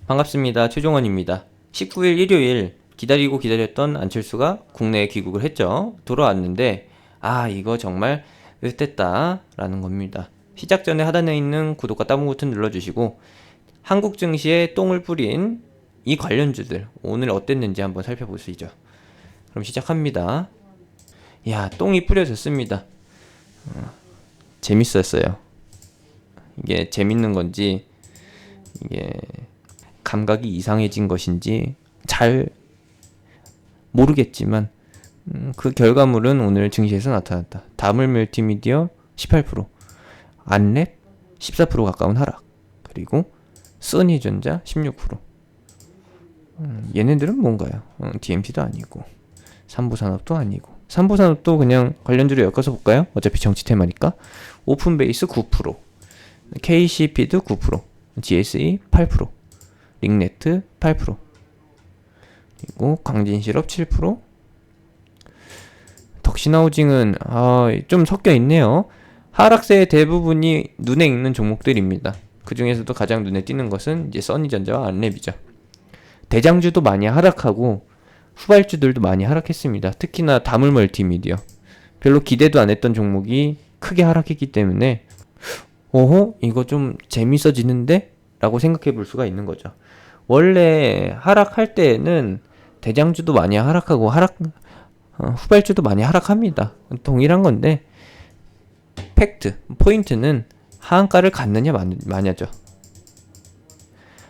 반갑습니다. 최종원입니다. 19일 일요일 기다리고 기다렸던 안철수가 국내에 귀국을 했죠. 돌아왔는데 이거 정말 으땠다 라는 겁니다. 시작 전에 하단에 있는 구독과 따봉 버튼 눌러주시고 한국 증시에 똥을 뿌린 이 관련주들 오늘 어땠는지 한번 살펴보시죠. 그럼 시작합니다. 똥이 뿌려졌습니다. 재밌었어요. 이게 재밌는 건지 이게 감각이 이상해진 것인지 잘 모르겠지만 그 결과물은 오늘 증시에서 나타났다. 다물 멀티미디어 18%, 안랩 14% 가까운 하락, 그리고 써니전자 16%. 얘네들은 뭔가요? DMT도 아니고 삼보산업도 아니고, 삼보산업도 그냥 관련주로 엮어서 볼까요? 어차피 정치 테마니까. 오픈베이스 9%, KCP도 9%, GSE 8%, 링네트 8%, 그리고 광진실업 7%. 덕신하우징은 좀 섞여 있네요. 하락세의 대부분이 눈에 익는 종목들입니다. 그 중에서도 가장 눈에 띄는 것은 이제 써니전자와 안랩이죠. 대장주도 많이 하락하고 후발주들도 많이 하락했습니다. 특히나 다물 멀티미디어, 별로 기대도 안 했던 종목이 크게 하락했기 때문에 이거 좀 재밌어지는데? 라고 생각해 볼 수가 있는 거죠. 원래 하락할 때에는 대장주도 많이 하락하고 후발주도 많이 하락합니다. 동일한 건데 포인트는 하한가를 갖느냐 마냐죠.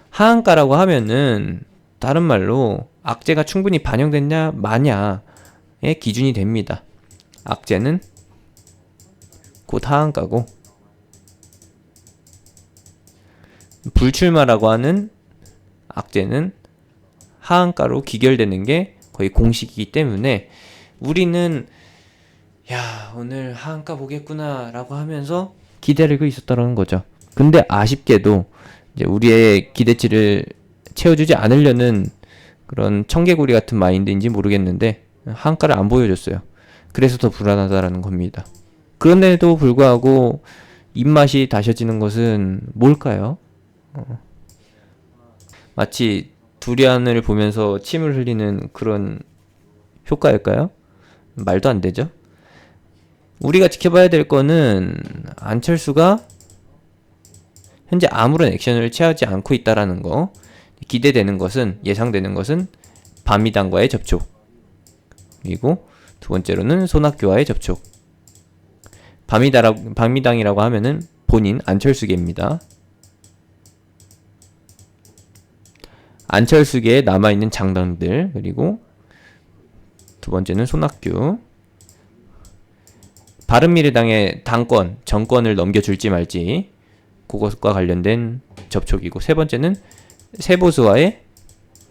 하한가라고 하면은 다른 말로 악재가 충분히 반영됐냐 마냐의 기준이 됩니다. 악재는 곧 하한가고, 불출마라고 하는 악재는 하한가로 기결되는 게 거의 공식이기 때문에 우리는 오늘 하한가 보겠구나 라고 하면서 기다리고 있었다는 거죠. 근데 아쉽게도 이제 우리의 기대치를 채워주지 않으려는 그런 청개구리 같은 마인드인지 모르겠는데 하한가를 안 보여줬어요. 그래서 더 불안하다라는 겁니다. 그런데도 불구하고 입맛이 다셔지는 것은 뭘까요? 마치 두리안을 보면서 침을 흘리는 그런 효과일까요? 말도 안 되죠. 우리가 지켜봐야 될 거는 안철수가 현재 아무런 액션을 취하지 않고 있다라는 거. 기대되는 것은, 예상되는 것은 바미당과의 접촉, 그리고 두 번째로는 손학규와의 접촉. 바미당이라고 하면은 본인 안철수계입니다. 안철수계에 남아있는 장당들, 그리고 두 번째는 손학규. 바른미래당의 정권을 넘겨줄지 말지, 그것과 관련된 접촉이고, 세 번째는 세보수와의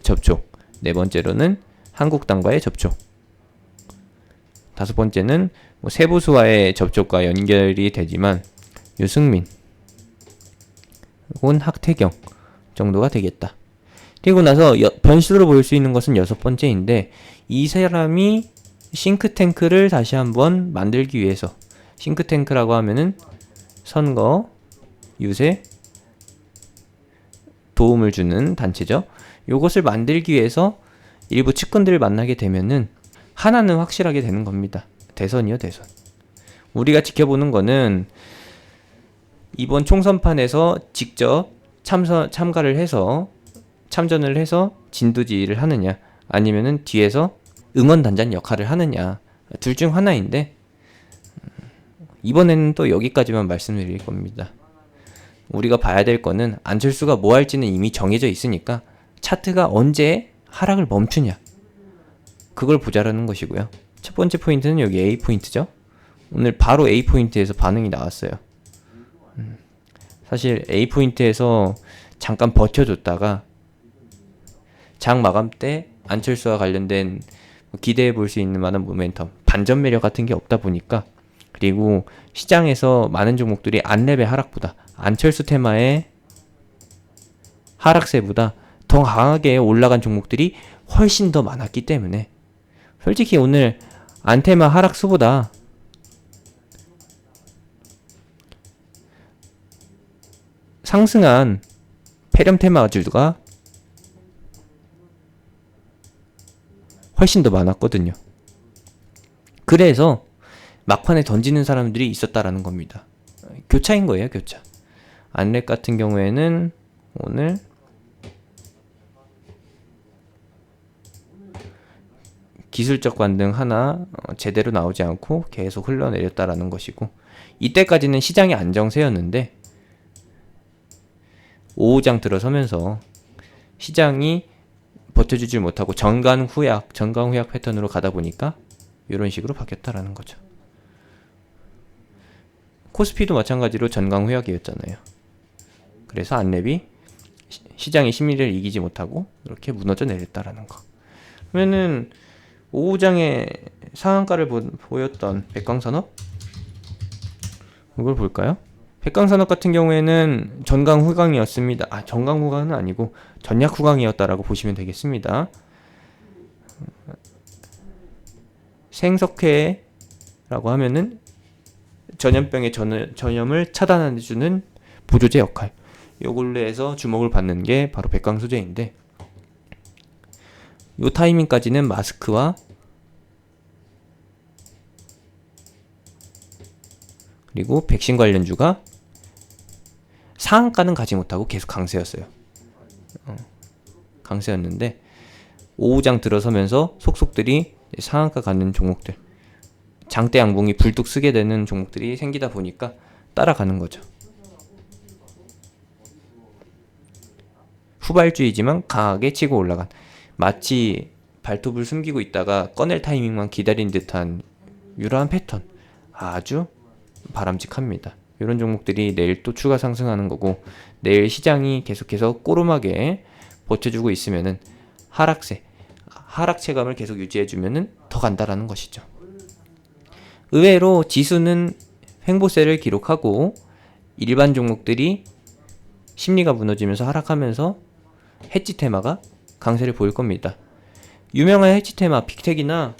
접촉, 네 번째로는 한국당과의 접촉, 다섯 번째는 세보수와의 접촉과 연결이 되지만 유승민 혹은 학태경 정도가 되겠다. 그리고 나서 변수로 볼 수 있는 것은 여섯 번째인데, 이 사람이 싱크탱크를 다시 한번 만들기 위해서, 싱크탱크라고 하면은 선거 유세 도움을 주는 단체죠. 요것을 만들기 위해서 일부 측근들을 만나게 되면은 하나는 확실하게 되는 겁니다. 대선이요, 대선. 우리가 지켜보는 거는 이번 총선판에서 직접 참전을 해서 진두지휘를 하느냐, 아니면은 뒤에서 응원단장 역할을 하느냐, 둘 중 하나인데, 이번에는 또 여기까지만 말씀드릴 겁니다. 우리가 봐야 될 거는 안철수가 뭐 할지는 이미 정해져 있으니까 차트가 언제 하락을 멈추냐, 그걸 보자라는 것이고요. 첫 번째 포인트는 여기 A 포인트죠. 오늘 바로 A 포인트에서 반응이 나왔어요. 사실 A 포인트에서 잠깐 버텨줬다가 장 마감 때 안철수와 관련된 기대해 볼 수 있는 만한 모멘텀, 반전 매력 같은 게 없다 보니까, 그리고 시장에서 많은 종목들이 안랩의 하락보다, 안철수 테마의 하락세보다 더 강하게 올라간 종목들이 훨씬 더 많았기 때문에, 솔직히 오늘 안테마 하락수보다 상승한 폐렴 테마주가 훨씬 더 많았거든요. 그래서 막판에 던지는 사람들이 있었다라는 겁니다. 교차인 거예요, 교차. 안랩 같은 경우에는 오늘 기술적 반등 하나 제대로 나오지 않고 계속 흘러내렸다라는 것이고, 이때까지는 시장이 안정세였는데 오후장 들어서면서 시장이 버텨주질 못하고 전강후약 패턴으로 가다 보니까 이런 식으로 바뀌었다라는 거죠. 코스피도 마찬가지로 전강후약이었잖아요. 그래서 안랩이 시장의 심리를 이기지 못하고 이렇게 무너져 내렸다라는 거. 그러면은 오후장에 상한가를 보였던 백광산업, 이걸 볼까요? 백광산업 같은 경우에는 전강후강이었습니다. 전강후강은 아니고 전약후강이었다라고 보시면 되겠습니다. 생석회라고 하면은 전염병의 전염을 차단해주는 보조제 역할, 요걸로 해서 주목을 받는 게 바로 백광소재인데, 요 타이밍까지는 마스크와 그리고 백신 관련주가 상한가는 가지 못하고 계속 강세였어요. 강세였는데 오후장 들어서면서 속속들이 상한가 가는 종목들, 장대 양봉이 불뚝 쓰게 되는 종목들이 생기다 보니까 따라가는 거죠. 후발주의지만 강하게 치고 올라간, 마치 발톱을 숨기고 있다가 꺼낼 타이밍만 기다린 듯한 이러한 패턴, 아주 바람직합니다. 이런 종목들이 내일 또 추가 상승하는 거고, 내일 시장이 계속해서 꼬름하게 버텨주고 있으면은 하락 체감을 계속 유지해주면은 더 간다라는 것이죠. 의외로 지수는 횡보세를 기록하고 일반 종목들이 심리가 무너지면서 하락하면서 해지 테마가 강세를 보일 겁니다. 유명한 해지 테마 빅텍이나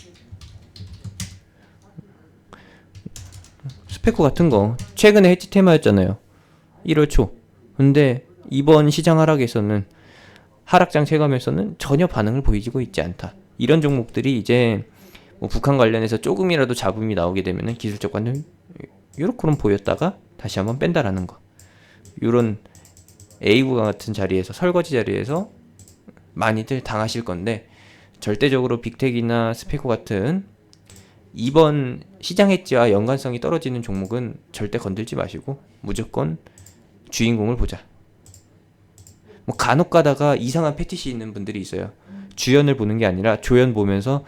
스페코 같은 거 최근에 해지 테마였잖아요. 1월 초. 근데 이번 시장 하락에서는, 하락장 체감에서는 전혀 반응을 보이고 있지 않다. 이런 종목들이 이제 뭐 북한 관련해서 조금이라도 잡음이 나오게 되면은 기술적 관점 요렇게는 보였다가 다시 한번 뺀다라는 거. 요런 A구간 같은 자리에서, 설거지 자리에서 많이들 당하실 건데, 절대적으로 빅텍이나 스페코 같은 이번 시장 해지와 연관성이 떨어지는 종목은 절대 건들지 마시고 무조건 주인공을 보자. 뭐 간혹 가다가 이상한 패티시 있는 분들이 있어요. 주연을 보는 게 아니라 조연 보면서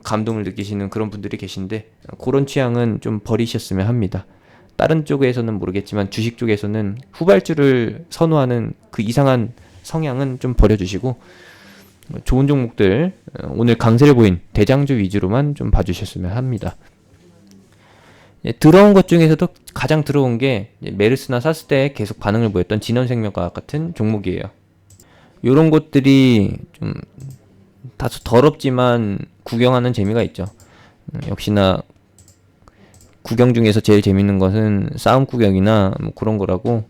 감동을 느끼시는 그런 분들이 계신데, 그런 취향은 좀 버리셨으면 합니다. 다른 쪽에서는 모르겠지만 주식 쪽에서는 후발주를 선호하는 그 이상한 성향은 좀 버려주시고, 좋은 종목들, 오늘 강세를 보인 대장주 위주로만 좀 봐주셨으면 합니다. 들어온 것 중에서도 가장 들어온 게 메르스나 사스 때 계속 반응을 보였던 진원생명과학 같은 종목이에요. 요런 것들이 좀 다소 더럽지만 구경하는 재미가 있죠. 역시나 구경 중에서 제일 재밌는 것은 싸움 구경이나 뭐 그런 거라고,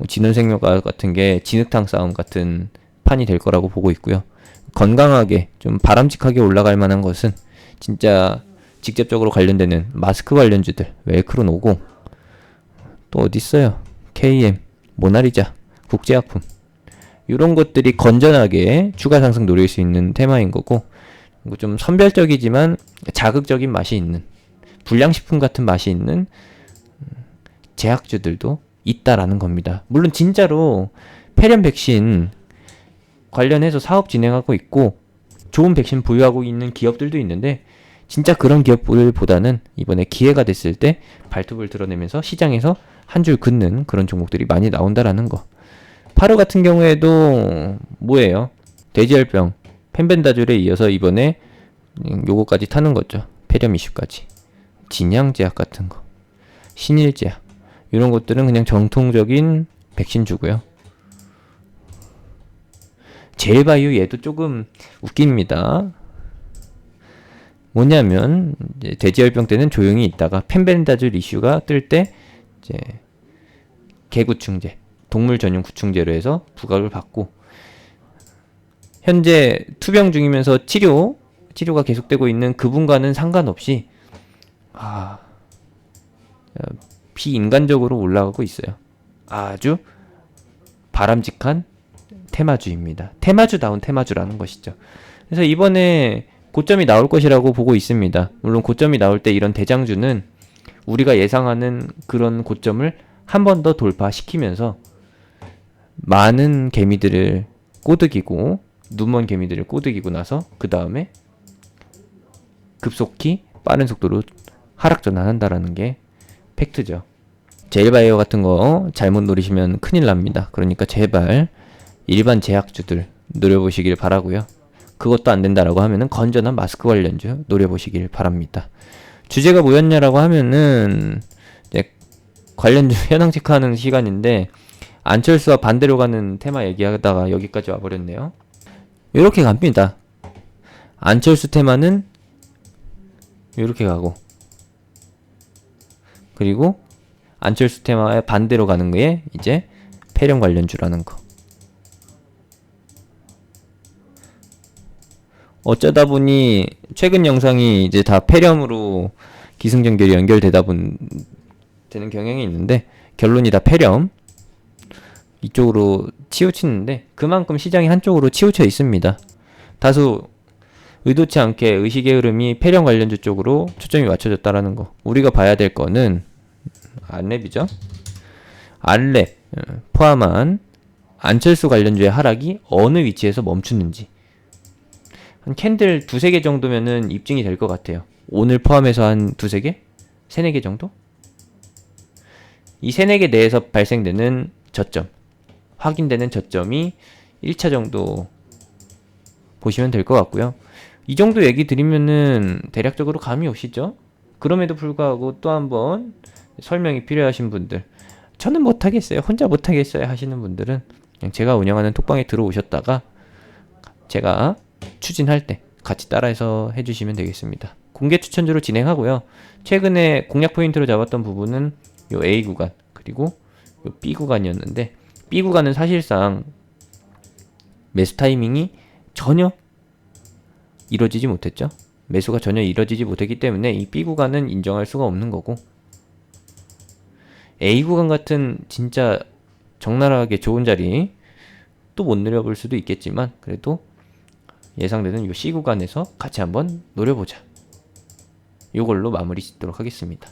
진원생명과학 같은 게 진흙탕 싸움 같은 판이 될 거라고 보고 있고요. 건강하게 좀 바람직하게 올라갈 만한 것은 진짜 직접적으로 관련되는 마스크 관련주들, 웰크론 오고, 또 어디 있어요? KM, 모나리자, 국제약품, 이런 것들이 건전하게 추가 상승 노릴 수 있는 테마인 거고, 좀 선별적이지만 자극적인 맛이 있는, 불량식품 같은 맛이 있는 제약주들도 있다라는 겁니다. 물론 진짜로 폐렴 백신 관련해서 사업 진행하고 있고 좋은 백신 보유하고 있는 기업들도 있는데, 진짜 그런 기업들보다는 이번에 기회가 됐을 때 발톱을 드러내면서 시장에서 한 줄 긋는 그런 종목들이 많이 나온다라는 거. 파르 같은 경우에도 뭐예요? 돼지열병, 펜벤다졸에 이어서 이번에 요거까지 타는 거죠. 폐렴 이슈까지. 진양제약 같은 거, 신일제약, 이런 것들은 그냥 정통적인 백신주고요. 제일바이오 얘도 조금 웃깁니다. 뭐냐면 이제 돼지열병 때는 조용히 있다가 펜벤다졸 이슈가 뜰 때 이제 개구충제, 동물 전용 구충제로 해서 부각을 받고, 현재 투병 중이면서 치료 치료가 계속되고 있는 그분과는 상관없이 비인간적으로 올라가고 있어요. 아주 바람직한 테마주입니다. 테마주다운 테마주라는 것이죠. 그래서 이번에 고점이 나올 것이라고 보고 있습니다. 물론 고점이 나올 때 이런 대장주는 우리가 예상하는 그런 고점을 한 번 더 돌파시키면서 많은 개미들을 꼬드기고 눈먼 개미들을 꼬드기고 나서 그 다음에 급속히 빠른 속도로 하락 전환한다라는 게 팩트죠. 제일바이오 같은 거 잘못 노리시면 큰일 납니다. 그러니까 제발 일반 제약주들 노려보시길 바라고요. 그것도 안 된다라고 하면은 건전한 마스크 관련주 노려보시길 바랍니다. 주제가 뭐였냐라고 하면은 이제 관련주 현황 체크하는 시간인데 안철수와 반대로 가는 테마 얘기하다가 여기까지 와버렸네요. 이렇게 갑니다. 안철수 테마는 이렇게 가고, 그리고 안철수 테마의 반대로 가는 거에 이제 폐렴 관련주라는 거. 어쩌다 보니 최근 영상이 이제 다 폐렴으로 기승전결이 연결되다 되는 경향이 있는데 결론이 다 폐렴 이쪽으로 치우치는데 그만큼 시장이 한쪽으로 치우쳐 있습니다. 다소 의도치 않게 의식의 흐름이 폐렴 관련주 쪽으로 초점이 맞춰졌다라는 거. 우리가 봐야 될 거는 안랩이죠. 안랩 포함한 안철수 관련주의 하락이 어느 위치에서 멈추는지 한 캔들 두세 개 정도면은 입증이 될 것 같아요. 오늘 포함해서 한 두세 개? 세네 개 정도? 이 세네 개 내에서 발생되는 저점, 확인되는 저점이 1차 정도 보시면 될 것 같고요. 이 정도 얘기 드리면은 대략적으로 감이 오시죠? 그럼에도 불구하고 또 한번 설명이 필요하신 분들, 저는 못하겠어요, 혼자 못하겠어요 하시는 분들은 그냥 제가 운영하는 톡방에 들어오셨다가 제가 추진할 때 같이 따라해서 해주시면 되겠습니다. 공개 추천주로 진행하고요. 최근에 공략 포인트로 잡았던 부분은 요 A 구간 그리고 요 B 구간이었는데 B 구간은 사실상 매수 타이밍이 전혀 이루어지지 못했죠. 매수가 전혀 이루어지지 못했기 때문에 이 B 구간은 인정할 수가 없는 거고, A 구간 같은 진짜 적나라하게 좋은 자리 또 못 누려볼 수도 있겠지만 그래도 예상되는 요 C 구간에서 같이 한번 노려보자. 요걸로 마무리 짓도록 하겠습니다.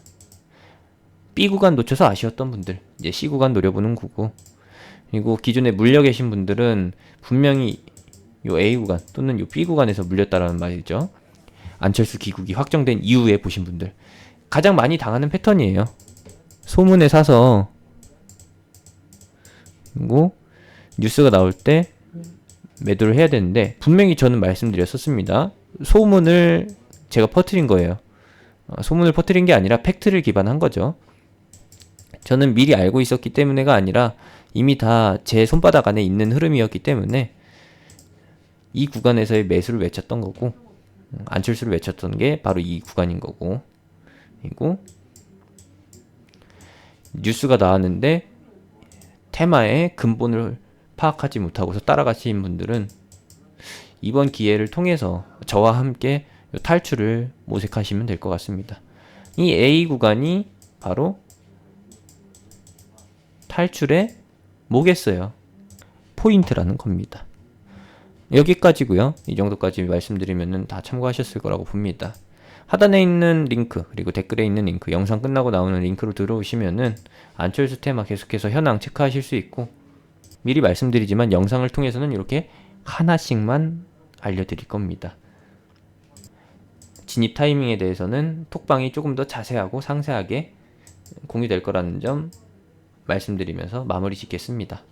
B 구간 놓쳐서 아쉬웠던 분들 이제 C 구간 노려보는 거고, 그리고 기존에 물려 계신 분들은 분명히 요 A 구간 또는 요 B 구간에서 물렸다라는 말이죠. 안철수 귀국이 확정된 이후에 보신 분들 가장 많이 당하는 패턴이에요. 소문에 사서 그리고 뉴스가 나올 때 매도를 해야 되는데 분명히 저는 말씀드렸었습니다. 소문을 제가 퍼뜨린 거예요. 소문을 퍼뜨린 게 아니라 팩트를 기반한 거죠. 저는 미리 알고 있었기 때문에가 아니라 이미 다 제 손바닥 안에 있는 흐름이었기 때문에 이 구간에서의 매수를 외쳤던 거고, 안철수를 외쳤던 게 바로 이 구간인 거고, 그리고 뉴스가 나왔는데 테마의 근본을 파악하지 못하고서 따라가신 분들은 이번 기회를 통해서 저와 함께 탈출을 모색하시면 될 것 같습니다. 이 A 구간이 바로 탈출의 뭐겠어요? 포인트라는 겁니다. 여기까지고요. 이 정도까지 말씀드리면 다 참고하셨을 거라고 봅니다. 하단에 있는 링크 그리고 댓글에 있는 링크, 영상 끝나고 나오는 링크로 들어오시면은 안철수 테마 계속해서 현황 체크하실 수 있고, 미리 말씀드리지만 영상을 통해서는 이렇게 하나씩만 알려드릴 겁니다. 진입 타이밍에 대해서는 톡방이 조금 더 자세하고 상세하게 공유될 거라는 점 말씀드리면서 마무리 짓겠습니다.